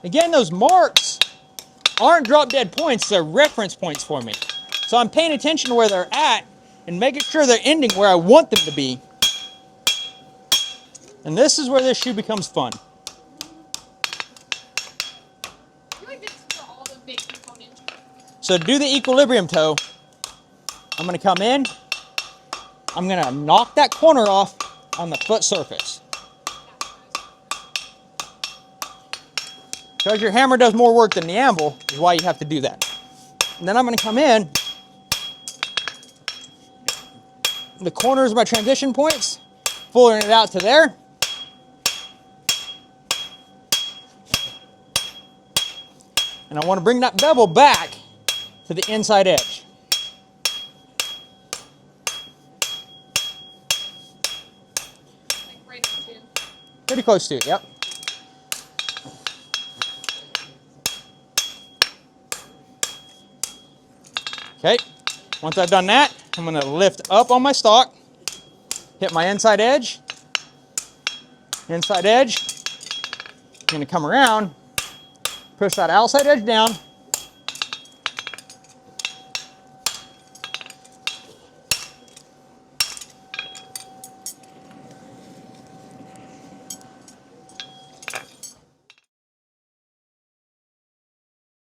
Again, those marks aren't drop dead points, they're reference points for me. So I'm paying attention to where they're at and making sure they're ending where I want them to be. And this is where this shoe becomes fun. I feel like this is for all the big components. So to do the equilibrium toe, I'm going to come in, I'm going to knock that corner off on the foot surface. Because your hammer does more work than the anvil is why you have to do that. And then I'm going to come in, the corners of my transition points, pulling it out to there. And I want to bring that bevel back to the inside edge. Like right up to. Pretty close to it, yep. Okay, once I've done that, I'm going to lift up on my stock, hit my inside edge. I'm going to come around, push that outside edge down,